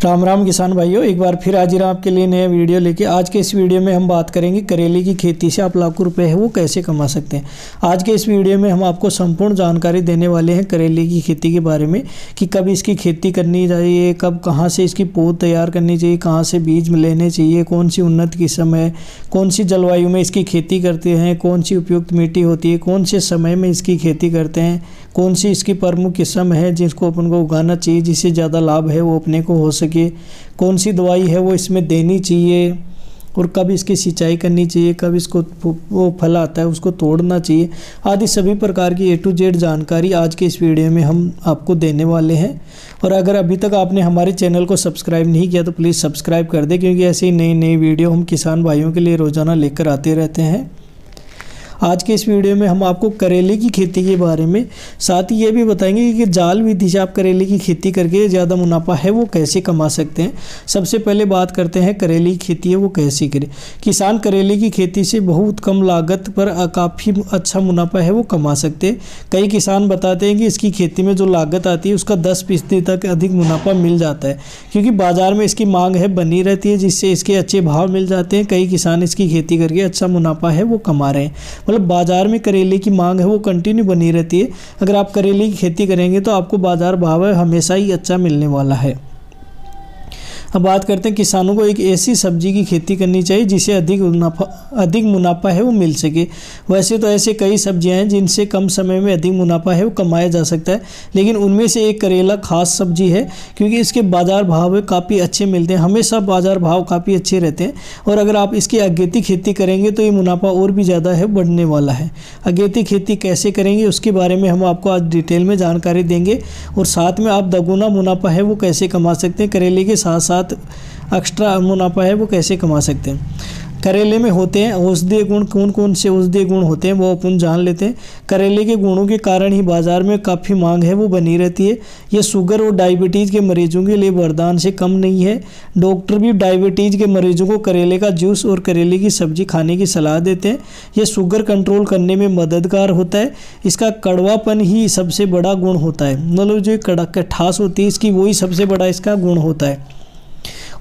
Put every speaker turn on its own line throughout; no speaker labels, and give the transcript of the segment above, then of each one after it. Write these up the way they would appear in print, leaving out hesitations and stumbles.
राम राम किसान भाइयों, एक बार फिर हाजिर आपके लिए नया वीडियो लेके। आज के इस वीडियो में हम बात करेंगे करेले की खेती से आप लाखों रुपए है वो कैसे कमा सकते हैं। आज के इस वीडियो में हम आपको संपूर्ण जानकारी देने वाले हैं करेले की खेती के बारे में कि कब इसकी खेती करनी चाहिए, कब कहाँ से इसकी पौध तैयार करनी चाहिए, कहाँ से बीज लेने चाहिए, कौन सी उन्नत किस्म है, कौन सी जलवायु में इसकी खेती करते हैं, कौन सी उपयुक्त मिट्टी होती है, कौन से समय में इसकी खेती करते हैं, कौन सी इसकी प्रमुख किस्म है जिसको अपन को उगाना चाहिए जिससे ज़्यादा लाभ है वो अपने को हो सके, कौन सी दवाई है वो इसमें देनी चाहिए और कब इसकी सिंचाई करनी चाहिए, कब इसको वो फल आता है उसको तोड़ना चाहिए, आदि सभी प्रकार की A to Z जानकारी आज के इस वीडियो में हम आपको देने वाले हैं। और अगर अभी तक आपने हमारे चैनल को सब्सक्राइब नहीं किया तो प्लीज़ सब्सक्राइब कर दें, क्योंकि ऐसे ही नई नई वीडियो हम किसान भाइयों के लिए रोज़ाना लेकर आते रहते हैं। आज के इस वीडियो में हम आपको करेले की खेती के बारे में साथ ही ये भी बताएंगे कि जाल विधि से आप करेले की खेती करके ज़्यादा मुनाफा है वो कैसे कमा सकते हैं। सबसे पहले बात करते हैं करेले की खेती है वो कैसे करें। किसान करेले की खेती से बहुत कम लागत पर काफ़ी अच्छा मुनाफा है वो कमा सकते हैं। कई किसान बताते हैं कि इसकी खेती में जो लागत आती है उसका 10% तक अधिक मुनाफा मिल जाता है, क्योंकि बाज़ार में इसकी मांग है बनी रहती है जिससे इसके अच्छे भाव मिल जाते हैं। कई किसान इसकी खेती करके अच्छा मुनाफा है वो कमा रहे हैं। मतलब बाजार में करेले की मांग है वो कंटिन्यू बनी रहती है। अगर आप करेले की खेती करेंगे तो आपको बाजार भाव है हमेशा ही अच्छा मिलने वाला है। अब बात करते हैं किसानों को एक ऐसी सब्जी की खेती करनी चाहिए जिसे अधिक मुनाफा है वो मिल सके। वैसे तो ऐसे कई सब्जियां हैं जिनसे कम समय में अधिक मुनाफा है वो कमाया जा सकता है, लेकिन उनमें से एक करेला खास सब्जी है, क्योंकि इसके बाज़ार भाव काफ़ी अच्छे मिलते हैं, हमेशा बाज़ार भाव काफ़ी अच्छे रहते हैं। और अगर आप इसकी अगेती खेती करेंगे तो ये मुनाफा और भी ज़्यादा है बढ़ने वाला है। अगेती खेती कैसे करेंगे उसके बारे में हम आपको आज डिटेल में जानकारी देंगे, और साथ में आप दोगुना मुनाफा है वो कैसे कमा सकते हैं, करेले के साथ साथ एक्स्ट्रा मुनाफा है वो कैसे कमा सकते हैं। करेले में होते हैं औषधीय गुण, कौन कौन से औषधीय गुण होते हैं वो अपन जान लेते हैं। करेले के गुणों के कारण ही बाज़ार में काफ़ी मांग है वो बनी रहती है। ये शुगर और डायबिटीज़ के मरीजों के लिए वरदान से कम नहीं है। डॉक्टर भी डायबिटीज़ के मरीजों को करेले का जूस और करेले की सब्जी खाने की सलाह देते हैं। ये शुगर कंट्रोल करने में मददगार होता है। इसका कड़वापन ही सबसे बड़ा गुण होता है, मतलब जो खटास होती है इसकी वही सबसे बड़ा इसका गुण होता है।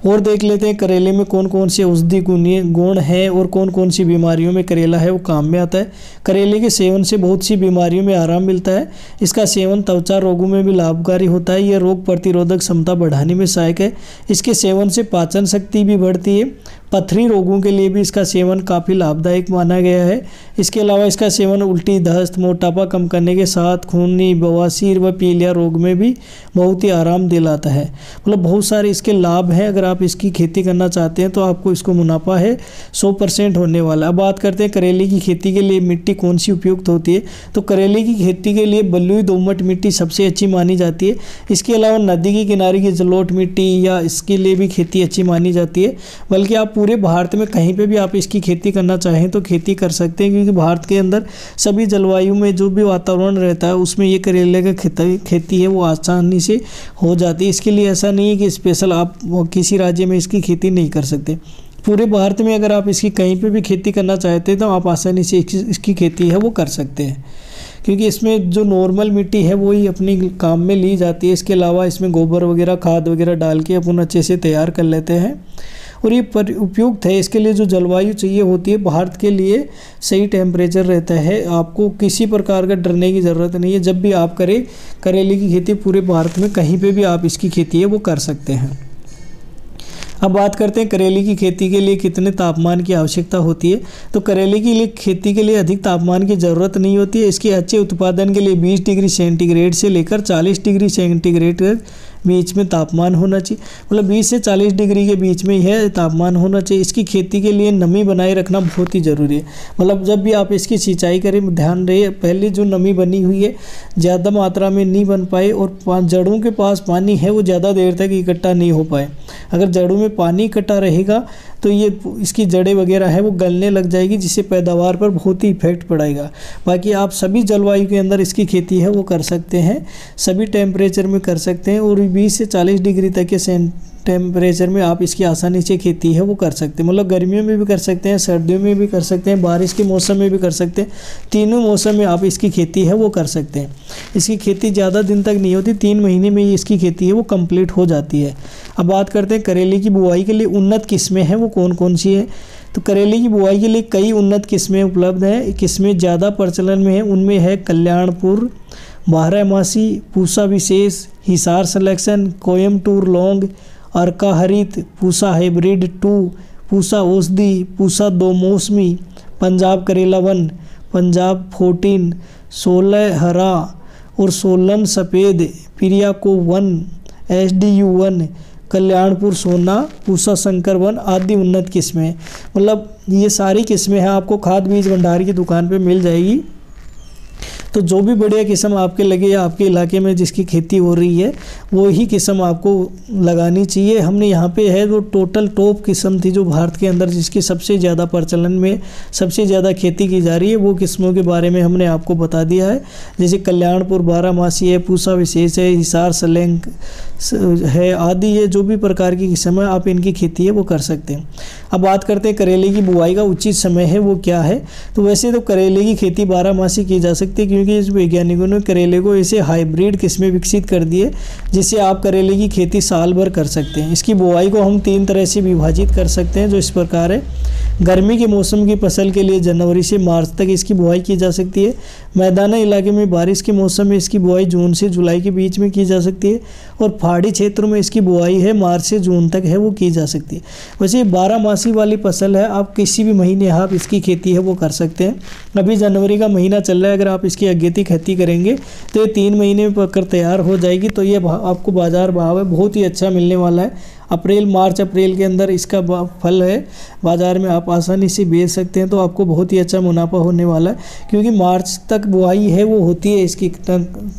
और देख लेते हैं करेले में कौन कौन से औषधि गुण हैं और कौन कौन सी बीमारियों में करेला है वो काम में आता है। करेले के सेवन से बहुत सी बीमारियों में आराम मिलता है। इसका सेवन त्वचा रोगों में भी लाभकारी होता है। यह रोग प्रतिरोधक क्षमता बढ़ाने में सहायक है। इसके सेवन से पाचन शक्ति भी बढ़ती है। पथरी रोगों के लिए भी इसका सेवन काफ़ी लाभदायक माना गया है। इसके अलावा इसका सेवन उल्टी, दस्त, मोटापा कम करने के साथ खूनी, बवासीर व पीलिया रोग में भी बहुत ही आराम दिलाता है। मतलब बहुत सारे इसके लाभ हैं। अगर आप इसकी खेती करना चाहते हैं तो आपको इसको मुनाफा है 100% होने वाला। अब बात करते हैं करेले की खेती के लिए मिट्टी कौन सी उपयुक्त होती है। तो करेले की खेती के लिए बलुई दोमट मिट्टी सबसे अच्छी मानी जाती है। इसके अलावा नदी के किनारे की जलोढ़ मिट्टी या इसके लिए भी खेती अच्छी मानी जाती है। बल्कि आप पूरे भारत में कहीं पे भी आप इसकी खेती करना चाहें तो खेती कर सकते हैं, क्योंकि भारत के अंदर सभी जलवायु में जो भी वातावरण रहता है उसमें ये करेले का खेती है वो आसानी से हो जाती है। इसके लिए ऐसा नहीं है कि स्पेशल आप किसी राज्य में इसकी खेती नहीं कर सकते। पूरे भारत में अगर आप इसकी कहीं पे भी खेती करना चाहते हैं तो आप आसानी से इसकी खेती है वो कर सकते हैं, क्योंकि इसमें जो नॉर्मल मिट्टी है वही अपनी काम में ली जाती है। इसके अलावा इसमें गोबर वगैरह, खाद वगैरह डाल के अपन अच्छे से तैयार कर लेते हैं और ये उपयुक्त है। इसके लिए जो जलवायु चाहिए होती है भारत के लिए सही टेम्परेचर रहता है। आपको किसी प्रकार का डरने की ज़रूरत नहीं है। जब भी आप करें करेले की खेती पूरे भारत में कहीं पे भी आप इसकी खेती है वो कर सकते हैं। अब बात करते हैं करेले की खेती के लिए कितने तापमान की आवश्यकता होती है। तो करेले की लिए खेती के लिए अधिक तापमान की ज़रूरत नहीं होती है। इसके अच्छे उत्पादन के लिए 20 डिग्री सेंटीग्रेड से लेकर 40 डिग्री सेंटीग्रेड तक बीच में तापमान होना चाहिए। मतलब 20 से 40 डिग्री के बीच में यह तापमान होना चाहिए। इसकी खेती के लिए नमी बनाए रखना बहुत ही ज़रूरी है। मतलब जब भी आप इसकी सिंचाई करें ध्यान रहे पहले जो नमी बनी हुई है ज़्यादा मात्रा में नहीं बन पाए और जड़ों के पास पानी है वो ज़्यादा देर तक इकट्ठा नहीं हो पाए। अगर जड़ों में पानी इकट्ठा रहेगा तो ये इसकी जड़ें वगैरह है वो गलने लग जाएगी, जिससे पैदावार पर बहुत ही इफेक्ट पड़ेगा। बाकी आप सभी जलवायु के अंदर इसकी खेती है वो कर सकते हैं, सभी टेम्परेचर में कर सकते हैं और 20 से 40 डिग्री तक के टेम्परेचर में आप इसकी आसानी से खेती है वो कर सकते हैं। मतलब गर्मियों में भी कर सकते हैं, सर्दियों में भी कर सकते हैं, बारिश के मौसम में भी कर सकते हैं। तीनों मौसम में आप इसकी खेती है वो कर सकते हैं। इसकी खेती ज़्यादा दिन तक नहीं होती, 3 महीने में ही इसकी खेती है वो कंप्लीट हो जाती है। अब बात करते हैं करेले की बुआई के लिए उन्नत किस्में हैं वो कौन कौन सी है। तो करेले की बुआई के लिए कई उन्नत किस्में उपलब्ध हैं। किस्में ज़्यादा प्रचलन में है उनमें है कल्याणपुर, बारहमासी, पूसा विशेष, हिसार सिलेक्शन, कोयमटूर लॉन्ग, अर्का हरित, पूसा हाइब्रिड 2, पूसा औषधि, पूसा दो मौसमी, पंजाब करेला 1, पंजाब 14, 16 हरा और सोलन सफ़ेद, प्रियाको 1, SDU 1, कल्याणपुर सोना, पूसा शंकर 1 आदि उन्नत किस्में। मतलब ये सारी किस्में हैं आपको खाद बीज भंडार की दुकान पे मिल जाएगी। तो जो भी बढ़िया किस्म आपके लगे या आपके इलाके में जिसकी खेती हो रही है वो ही किस्म आपको लगानी चाहिए। हमने यहाँ पे है वो टोटल टॉप किस्म थी जो भारत के अंदर जिसकी सबसे ज़्यादा प्रचलन में सबसे ज़्यादा खेती की जा रही है, वो किस्मों के बारे में हमने आपको बता दिया है। जैसे कल्याणपुर बारहमासी है, पूसा विशेष है, हिसार सलेंग है आदि है। जो भी प्रकार की किस्म है आप इनकी खेती है वो कर सकते हैं। अब बात करते हैं करेले की बुआई का उचित समय है वो क्या है। तो वैसे तो करेले की खेती बारहमासी की जा सकती है क्योंकि इस वैज्ञानिकों ने करेले को ऐसे हाइब्रिड किस्में विकसित कर दिए जिससे आप करेले की खेती साल भर कर सकते हैं। इसकी बुआई को हम 3 तरह से विभाजित कर सकते हैं जो इस प्रकार है। गर्मी के मौसम की फसल के लिए जनवरी से मार्च तक इसकी बुआई की जा सकती है। मैदानी इलाके में बारिश के मौसम में इसकी बुआई जून से जुलाई के बीच में की जा सकती है और पहाड़ी क्षेत्रों में इसकी बुआई है मार्च से जून तक है वो की जा सकती है। वैसे ये बारहमासी वाली फसल है, आप किसी भी महीने आप इसकी खेती है वो कर सकते हैं। अभी जनवरी का महीना चल रहा है, अगर आप इसकी अगेती खेती करेंगे तो ये 3 महीने में पककर तैयार हो जाएगी। तो ये आपको बाज़ार भाव है बहुत ही अच्छा मिलने वाला है। मार्च अप्रैल के अंदर इसका फल है बाज़ार में आप आसानी से बेच सकते हैं। तो आपको बहुत ही अच्छा मुनाफा होने वाला है क्योंकि मार्च तक बुआई है वो होती है इसकी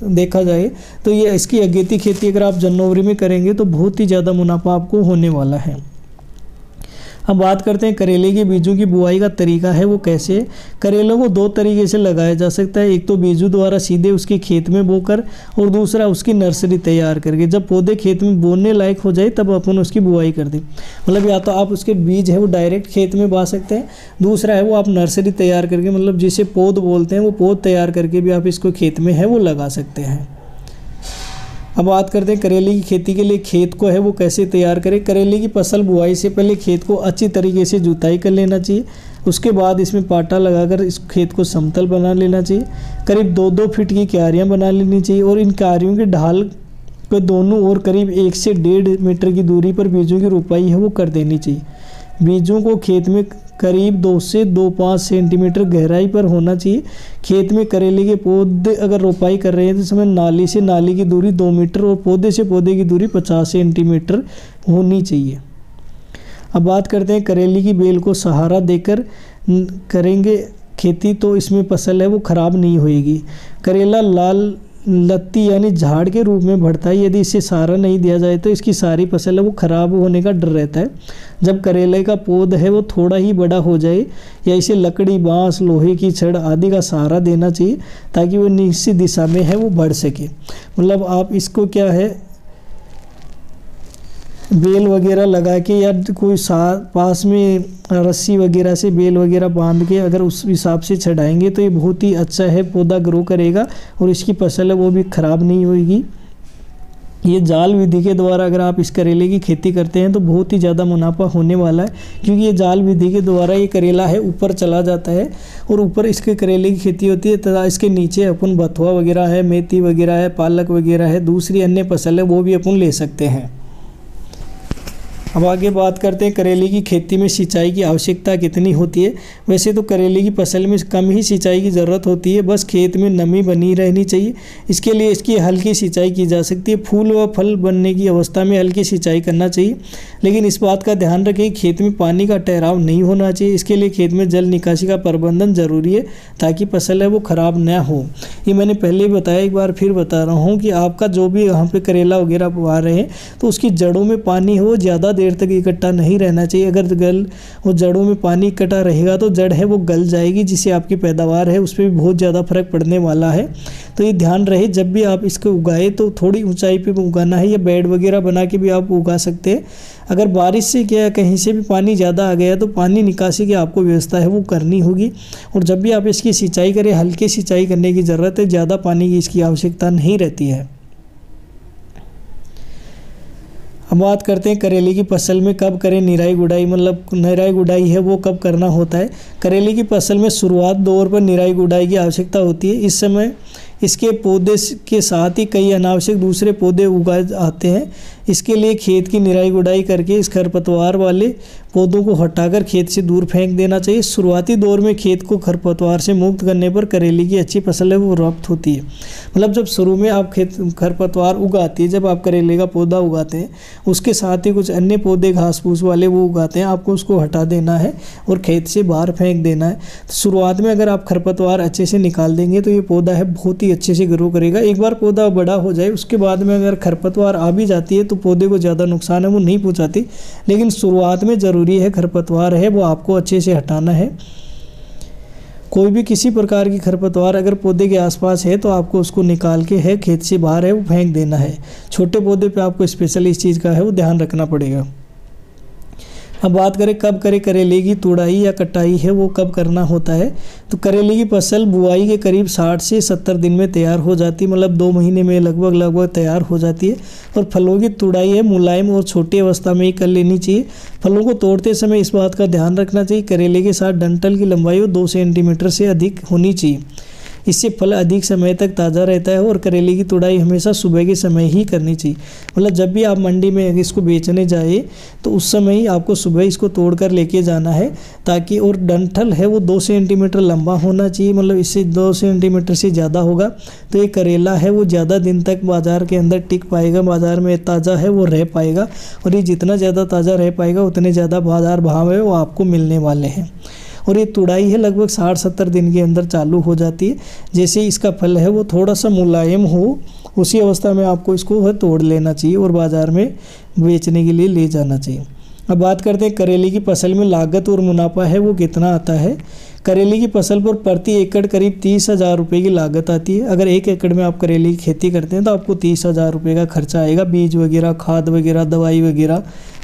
देखा जाए तो ये इसकी अगेती खेती अगर आप जनवरी में करेंगे तो बहुत ही ज़्यादा मुनाफा आपको होने वाला है। अब बात करते हैं करेले के बीजों की बुआई का तरीका है वो कैसे। करेलों को 2 तरीके से लगाया जा सकता है, एक तो बीजों द्वारा सीधे उसके खेत में बोकर और दूसरा उसकी नर्सरी तैयार करके। जब पौधे खेत में बोने लायक हो जाए तब अपन उसकी बुआई कर दें। मतलब या तो आप उसके बीज है वो डायरेक्ट खेत में बा सकते हैं, दूसरा है वो आप नर्सरी तैयार करके मतलब जिसे पौध बोलते हैं वो पौध तैयार करके भी आप इसको खेत में है वो लगा सकते हैं। अब बात करते हैं करेले की खेती के लिए खेत को है वो कैसे तैयार करें। करेले की फसल बुआई से पहले खेत को अच्छी तरीके से जुताई कर लेना चाहिए। उसके बाद इसमें पाटा लगाकर इस खेत को समतल बना लेना चाहिए। करीब 2-2 फीट की क्यारियाँ बना लेनी चाहिए और इन क्यारियों के ढाल के दोनों ओर करीब 1 से 1.5 मीटर की दूरी पर बीजों की रोपाई है वो कर देनी चाहिए। बीजों को खेत में करीब 2 से 2.5 सेंटीमीटर गहराई पर होना चाहिए। खेत में करेले के पौधे अगर रोपाई कर रहे हैं तो समय नाली से नाली की दूरी 2 मीटर और पौधे से पौधे की दूरी 50 सेंटीमीटर होनी चाहिए। अब बात करते हैं करेले की बेल को सहारा देकर करेंगे खेती तो इसमें फसल है वो ख़राब नहीं होएगी। करेला लाल लत्ती यानी झाड़ के रूप में बढ़ता है, यदि इसे सहारा नहीं दिया जाए तो इसकी सारी फसल है वो ख़राब होने का डर रहता है। जब करेले का पौधा है वो थोड़ा ही बड़ा हो जाए या इसे लकड़ी, बांस, लोहे की छड़ आदि का सहारा देना चाहिए ताकि वो निश्चित दिशा में है वो बढ़ सके। मतलब आप इसको क्या है बेल वगैरह लगा के या कोई पास में रस्सी वगैरह से बेल वगैरह बांध के अगर उस हिसाब से चढ़ाएंगे तो ये बहुत ही अच्छा है पौधा ग्रो करेगा और इसकी फसल है वो भी ख़राब नहीं होगी। ये जाल विधि के द्वारा अगर आप इस करेले की खेती करते हैं तो बहुत ही ज़्यादा मुनाफा होने वाला है क्योंकि ये जाल विधि के द्वारा ये करेला है ऊपर चला जाता है और ऊपर इसके करेले की खेती होती है तथा इसके नीचे अपन बथुआ वगैरह है, मेथी वगैरह है, पालक वगैरह है, दूसरी अन्य फसल है वो भी अपन ले सकते हैं। अब आगे बात करते हैं करेले की खेती में सिंचाई की आवश्यकता कितनी होती है। वैसे तो करेले की फसल में कम ही सिंचाई की ज़रूरत होती है, बस खेत में नमी बनी रहनी चाहिए। इसके लिए इसकी हल्की सिंचाई की जा सकती है। फूल व फल बनने की अवस्था में हल्की सिंचाई करना चाहिए, लेकिन इस बात का ध्यान रखें खेत में पानी का ठहराव नहीं होना चाहिए। इसके लिए खेत में जल निकासी का प्रबंधन ज़रूरी है ताकि फसल है वो ख़राब न हो। ये मैंने पहले ही बताया, एक बार फिर बता रहा हूँ कि आपका जो भी यहाँ पे करेला वगैरह उगा रहे हैं तो उसकी जड़ों में पानी हो ज़्यादा देर तक इकट्ठा नहीं रहना चाहिए। अगर वो जड़ों में पानी इकट्ठा रहेगा तो जड़ है वो गल जाएगी जिससे आपकी पैदावार है उस पर भी बहुत ज़्यादा फर्क पड़ने वाला है। तो ये ध्यान रहे जब भी आप इसको उगाए तो थोड़ी ऊंचाई पे उगाना है या बेड वगैरह बना के भी आप उगा सकते हैं। अगर बारिश से क्या कहीं से भी पानी ज़्यादा आ गया तो पानी निकासी की आपको व्यवस्था है वो करनी होगी। और जब भी आप इसकी सिंचाई करें हल्की सिंचाई करने की ज़रूरत है, ज़्यादा पानी की इसकी आवश्यकता नहीं रहती है। हम बात करते हैं करेले की फसल में कब करें निराई गुड़ाई, मतलब निराई गुड़ाई है वो कब करना होता है। करेले की फसल में शुरुआत दौर पर निराई गुड़ाई की आवश्यकता होती है। इस समय इसके पौधे के साथ ही कई अनावश्यक दूसरे पौधे उगाए आते हैं। इसके लिए खेत की निराई गुड़ाई करके इस खरपतवार वाले पौधों को हटाकर खेत से दूर फेंक देना चाहिए। शुरुआती दौर में खेत को खरपतवार से मुक्त करने पर करेले की अच्छी फसल है वो प्राप्त होती है। मतलब जब शुरू में आप खेत खरपतवार उगाती है, जब आप करेले का पौधा उगाते हैं, उसके साथ ही कुछ अन्य पौधे घास फूस वाले वो उगाते हैं, आपको उसको हटा देना है और खेत से बाहर फेंक देना है। तो शुरुआत में अगर आप खरपतवार अच्छे से निकाल देंगे तो ये पौधा है बहुत ही अच्छे से ग्रो करेगा। एक बार पौधा बड़ा हो जाए उसके बाद में अगर खरपतवार आ भी जाती है तो पौधे को ज़्यादा नुकसान है वो नहीं पहुंचाती, लेकिन शुरुआत में ज़रूरी है खरपतवार है वो आपको अच्छे से हटाना है। कोई भी किसी प्रकार की खरपतवार अगर पौधे के आसपास है तो आपको उसको निकाल के है खेत से बाहर है वो फेंक देना है। छोटे पौधे पे आपको स्पेशल इस चीज़ का है वो ध्यान रखना पड़ेगा। अब बात करें कब करें करेले की तुड़ाई या कटाई है वो कब करना होता है। तो करेले की फसल बुआई के करीब 60 से 70 दिन में तैयार हो जाती है, मतलब 2 महीने में लगभग तैयार हो जाती है। और फलों की तुड़ाई है मुलायम और छोटी अवस्था में ही कर लेनी चाहिए। फलों को तोड़ते समय इस बात का ध्यान रखना चाहिए करेले के साथ डंठल की लंबाई 2 सेंटीमीटर से अधिक होनी चाहिए। इससे फल अधिक समय तक ताज़ा रहता है। और करेले की तुड़ाई हमेशा सुबह के समय ही करनी चाहिए, मतलब जब भी आप मंडी में इसको बेचने जाए तो उस समय ही आपको सुबह इसको तोड़ कर लेके जाना है ताकि, और डंठल है वो 2 सेंटीमीटर लंबा होना चाहिए, मतलब इससे 2 सेंटीमीटर से ज़्यादा होगा तो ये करेला है वो ज़्यादा दिन तक बाज़ार के अंदर टिक पाएगा, बाज़ार में ताज़ा है वो रह पाएगा। और ये जितना ज़्यादा ताज़ा रह पाएगा उतने ज़्यादा बाज़ार भाव है वो आपको मिलने वाले हैं। और ये तुड़ाई है लगभग 60-70 दिन के अंदर चालू हो जाती है। जैसे इसका फल है वो थोड़ा सा मुलायम हो उसी अवस्था में आपको इसको है तोड़ लेना चाहिए और बाज़ार में बेचने के लिए ले जाना चाहिए। अब बात करते हैं करेले की फसल में लागत और मुनाफा है वो कितना आता है। करेले की फसल पर प्रति एकड़ करीब 30,000 रुपये की लागत आती है। अगर 1 एकड़ में आप करेले की खेती करते हैं तो आपको 30,000 रुपये का खर्चा आएगा, बीज वगैरह, खाद वगैरह, दवाई वगैरह,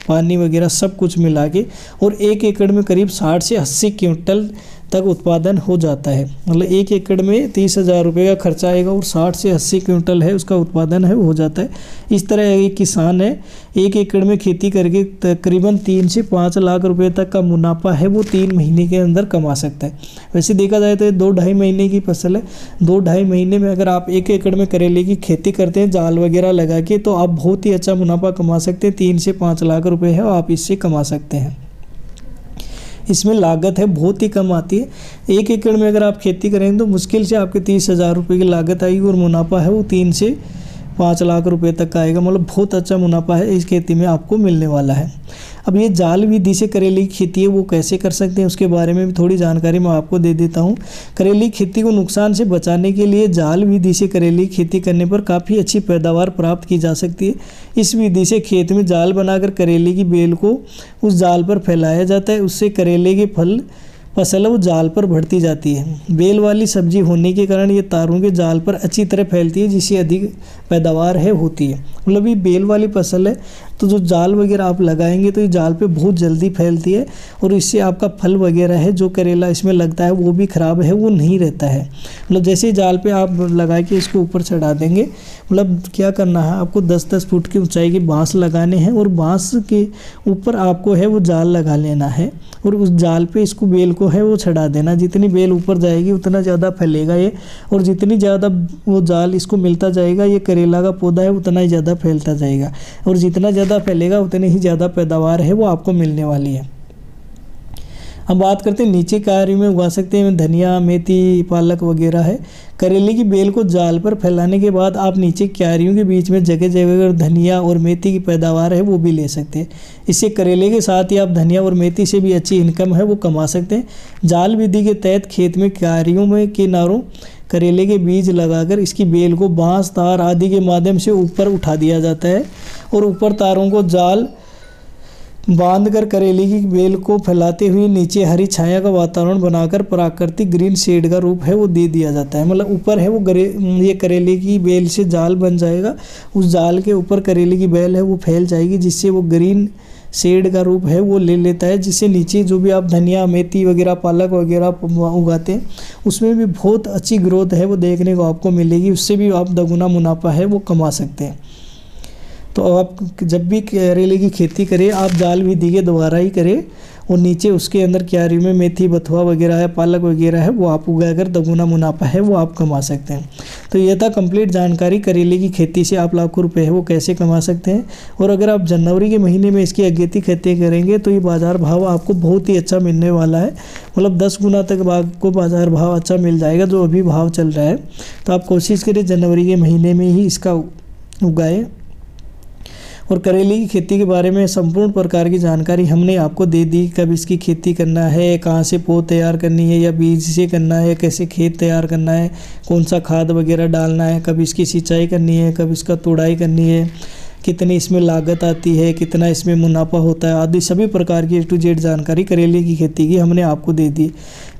पानी वगैरह सब कुछ मिला के। और 1 एकड़ में करीब 60 से 80 क्विंटल तक उत्पादन हो जाता है, मतलब 1 एकड़ में 30,000 रुपये का खर्चा आएगा और 60 से 80 क्विंटल है उसका उत्पादन है हो जाता है। इस तरह एक किसान है 1 एकड़ में खेती करके तकरीबन 3 से 5 लाख रुपए तक का मुनाफा है वो 3 महीने के अंदर कमा सकता है। वैसे देखा जाए तो ये 2-2.5 महीने की फसल है। 2-2.5 महीने में अगर आप 1 एकड़ में करेले की खेती करते हैं जाल वगैरह लगा के तो आप बहुत ही अच्छा मुनाफा कमा सकते हैं। 3 से 5 लाख रुपये है आप इससे कमा सकते हैं। इसमें लागत है बहुत ही कम आती है। 1 एकड़ में अगर आप खेती करेंगे तो मुश्किल से आपके 30,000 रुपये की लागत आएगी और मुनाफा है वो 3 से 5 लाख रुपए तक का आएगा, मतलब बहुत अच्छा मुनाफा है इस खेती में आपको मिलने वाला है। अब ये जाल विधि से करेले की खेती है वो कैसे कर सकते हैं उसके बारे में भी थोड़ी जानकारी मैं आपको दे देता हूँ। करेले की खेती को नुकसान से बचाने के लिए जाल विधि से करेले की खेती करने पर काफ़ी अच्छी पैदावार प्राप्त की जा सकती है। इस विधि से खेत में जाल बनाकर करेले की बेल को उस जाल पर फैलाया जाता है, उससे करेले के फसल वो जाल पर बढ़ती जाती है। बेल वाली सब्जी होने के कारण ये तारों के जाल पर अच्छी तरह फैलती है जिससे अधिक पैदावार है होती है। मतलब ये बेल वाली फसल है तो जो जाल वगैरह आप लगाएंगे तो ये जाल पे बहुत जल्दी फैलती है और इससे आपका फल वगैरह है जो करेला इसमें लगता है वो भी ख़राब है वो नहीं रहता है। मतलब जैसे ही जाल पे आप लगा के इसको ऊपर चढ़ा देंगे, मतलब क्या करना है आपको 10-10 फुट की ऊंचाई के बांस लगाने हैं और बांस के ऊपर आपको है वो जाल लगा लेना है और उस जाल पे इसको बेल को है वो चढ़ा देना। जितनी बेल ऊपर जाएगी उतना ज़्यादा फैलेगा ये और जितनी ज़्यादा वो जाल इसको मिलता जाएगा ये करेला का पौधा है उतना ही ज़्यादा फैलता जाएगा और जितना ज़्यादा फैलेगा उतनी ही ज़्यादा पैदावार है वो आपको मिलने वाली है। हम बात करते हैं नीचे क्यारी में उगा सकते हैं धनिया, मेथी, पालक वगैरह है। करेले की बेल को जाल पर फैलाने के बाद आप नीचे क्यारियों के बीच में जगह जगह धनिया और मेथी की पैदावार है वो भी ले सकते हैं। इससे करेले के साथ ही आप धनिया और मेथी से भी अच्छी इनकम है वो कमा सकते हैं। जाल विधि के तहत खेत में क्यारियों में किनारों करेले के बीज लगाकर इसकी बेल को बांस, तार आदि के माध्यम से ऊपर उठा दिया जाता है और ऊपर तारों को जाल बांधकर करेले की बेल को फैलाते हुए नीचे हरी छाया का वातावरण बनाकर प्राकृतिक ग्रीन शेड का रूप है वो दे दिया जाता है। मतलब ऊपर है वो ये करेले की बेल से जाल बन जाएगा, उस जाल के ऊपर करेले की बेल है वो फैल जाएगी जिससे वो ग्रीन शेड का रूप है वो ले लेता है, जिससे नीचे जो भी आप धनिया, मेथी वगैरह, पालक वगैरह उगाते हैं उसमें भी बहुत अच्छी ग्रोथ है वो देखने को आपको मिलेगी, उससे भी आप दोगुना मुनाफा है वो कमा सकते हैं। तो आप जब भी करेले की खेती करें, आप जाल विधि के द्वारा ही करें और नीचे उसके अंदर क्यारी में मेथी बथुआ वगैरह है, पालक वगैरह है, वो आप उगाकर दोगुना मुनाफा है वो आप कमा सकते हैं। तो ये था कंप्लीट जानकारी करेले की खेती से आप लाखों रुपए है वो कैसे कमा सकते हैं। और अगर आप जनवरी के महीने में इसकी अगेती खेती करेंगे तो ये बाज़ार भाव आपको बहुत ही अच्छा मिलने वाला है, मतलब 10 गुना तक आपको बाज़ार भाव अच्छा मिल जाएगा जो अभी भाव चल रहा है। तो आप कोशिश करें जनवरी के महीने में ही इसका उगाएं। और करेले की खेती के बारे में संपूर्ण प्रकार की जानकारी हमने आपको दे दी, कब इसकी खेती करना है, कहाँ से पौध तैयार करनी है या बीज से करना है, कैसे खेत तैयार करना है, कौन सा खाद वगैरह डालना है, कब इसकी सिंचाई करनी है, कब इसका तोड़ाई करनी है, कितनी इसमें लागत आती है, कितना इसमें मुनाफा होता है, आदि सभी प्रकार की A to Z जानकारी करेले की खेती की हमने आपको दे दी।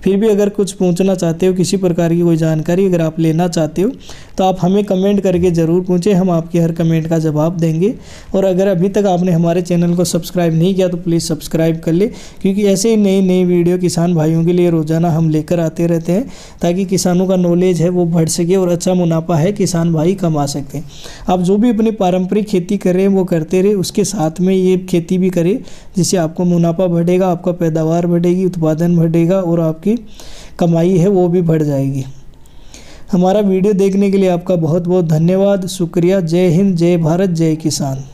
फिर भी अगर कुछ पूछना चाहते हो, किसी प्रकार की कोई जानकारी अगर आप लेना चाहते हो तो आप हमें कमेंट करके ज़रूर पूछें, हम आपके हर कमेंट का जवाब देंगे। और अगर अभी तक आपने हमारे चैनल को सब्सक्राइब नहीं किया तो प्लीज़ सब्सक्राइब कर ले, क्योंकि ऐसे ही नई नई वीडियो किसान भाइयों के लिए रोज़ाना हम लेकर आते रहते हैं, ताकि किसानों का नॉलेज है वो बढ़ सके और अच्छा मुनाफा है किसान भाई कमा सकते। आप जो भी अपनी पारंपरिक खेती कर रहे हैं वो करते रहे, उसके साथ में ये खेती भी करें, जिससे आपको मुनाफा बढ़ेगा, आपका पैदावार बढ़ेगी, उत्पादन बढ़ेगा और आपकी कमाई है वो भी बढ़ जाएगी। हमारा वीडियो देखने के लिए आपका बहुत बहुत धन्यवाद, शुक्रिया। जय हिंद, जय भारत, जय किसान।